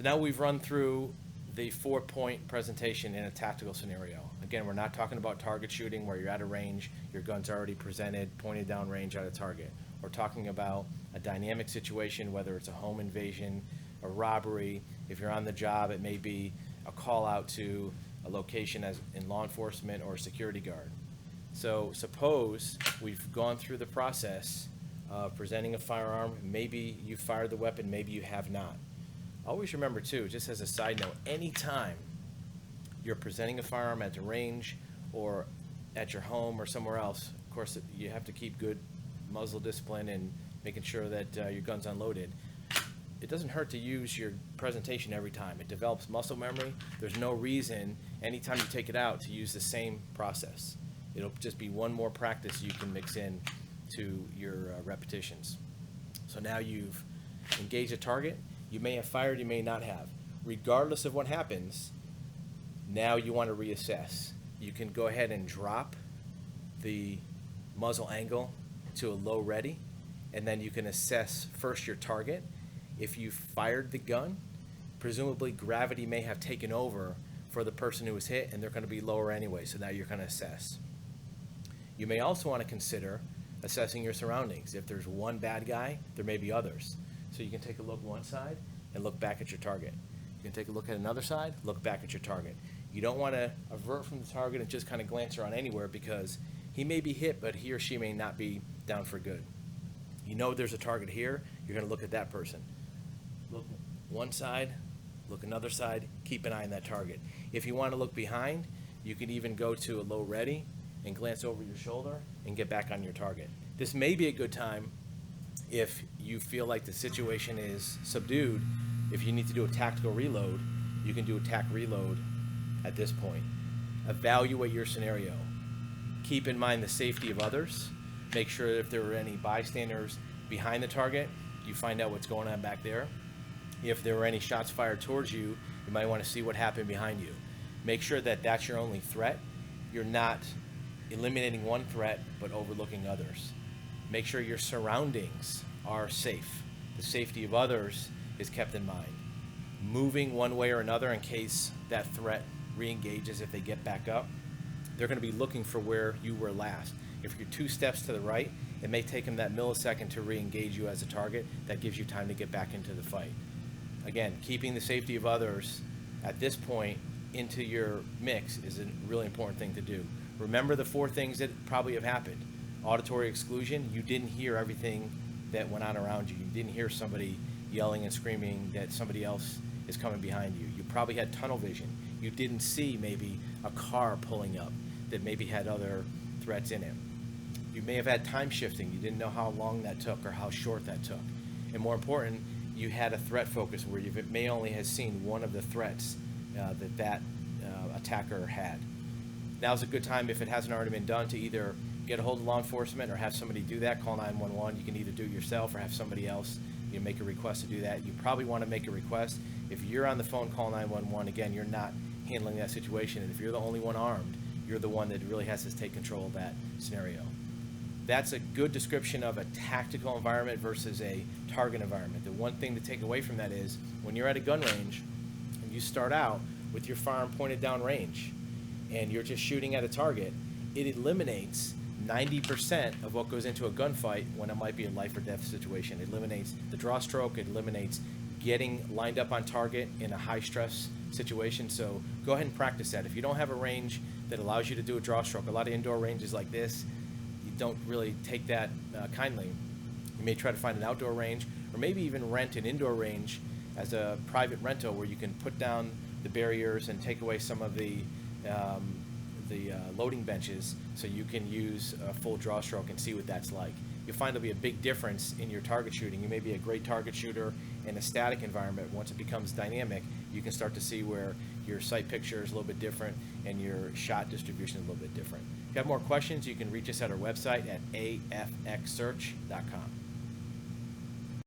So now we've run through the 4-point presentation in a tactical scenario. Again, we're not talking about target shooting where you're at a range, your gun's already presented, pointed down range at a target. We're talking about a dynamic situation, whether it's a home invasion, a robbery. If you're on the job, it may be a call out to a location as in law enforcement or a security guard. So suppose we've gone through the process of presenting a firearm. Maybe you fired the weapon, maybe you have not. Always remember too, just as a side note, anytime you're presenting a firearm at the range or at your home or somewhere else, of course you have to keep good muzzle discipline and making sure that your gun's unloaded. It doesn't hurt to use your presentation every time. It develops muscle memory. There's no reason anytime you take it out to use the same process. It'll just be one more practice you can mix in to your repetitions. So now you've engaged a target. You may have fired, you may not have. Regardless of what happens, now you want to reassess. You can go ahead and drop the muzzle angle to a low ready, and then you can assess first your target. If you fired the gun, presumably gravity may have taken over for the person who was hit, and they're going to be lower anyway, so now you're going to assess. You may also want to consider assessing your surroundings. If there's one bad guy, there may be others. So you can take a look one side and look back at your target. You can take a look at another side, look back at your target. You don't want to avert from the target and just kind of glance around anywhere, because he may be hit, but he or she may not be down for good. You know there's a target here, you're going to look at that person. Look one side, look another side, keep an eye on that target. If you want to look behind, you can even go to a low ready and glance over your shoulder and get back on your target. This may be a good time if you feel like the situation is subdued. If you need to do a tactical reload, you can do a tac reload at this point. Evaluate your scenario. Keep in mind the safety of others. Make sure that if there were any bystanders behind the target, you find out what's going on back there. If there were any shots fired towards you, you might want to see what happened behind you. Make sure that that's your only threat. You're not eliminating one threat, but overlooking others. Make sure your surroundings are safe. The safety of others is kept in mind. Moving one way or another in case that threat re-engages. If they get back up, they're going to be looking for where you were last. If you're 2 steps to the right, it may take them that millisecond to re-engage you as a target. That gives you time to get back into the fight. Again, keeping the safety of others at this point into your mix is a really important thing to do. Remember the 4 things that probably have happened. Auditory exclusion, you didn't hear everything that went on around you. You didn't hear somebody yelling and screaming that somebody else is coming behind you. You probably had tunnel vision. You didn't see maybe a car pulling up that maybe had other threats in it. You may have had time shifting. You didn't know how long that took or how short that took. And more important, you had a threat focus where you may only have seen one of the threats that attacker had. Now's a good time, if it hasn't already been done, to either get a hold of law enforcement or have somebody do that. Call 911. You can either do it yourself or have somebody else make a request to do that. You probably want to make a request. If you're on the phone, call 911. Again, you're not handling that situation, and if you're the only one armed, you're the one that really has to take control of that scenario. That's a good description of a tactical environment versus a target environment. The one thing to take away from that is when you're at a gun range and you start out with your firearm pointed down range and you're just shooting at a target, it eliminates 90% of what goes into a gunfight when it might be a life or death situation. It eliminates the draw stroke, it eliminates getting lined up on target in a high stress situation. So go ahead and practice that. If you don't have a range that allows you to do a draw stroke, a lot of indoor ranges like this, you don't really take that kindly. You may try to find an outdoor range, or maybe even rent an indoor range as a private rental where you can put down the barriers and take away some of the loading benches so you can use a full draw stroke and see what that's like. You'll find there'll be a big difference in your target shooting. You may be a great target shooter in a static environment. Once it becomes dynamic, you can start to see where your sight picture is a little bit different and your shot distribution is a little bit different. If you have more questions, you can reach us at our website at afxsearch.com.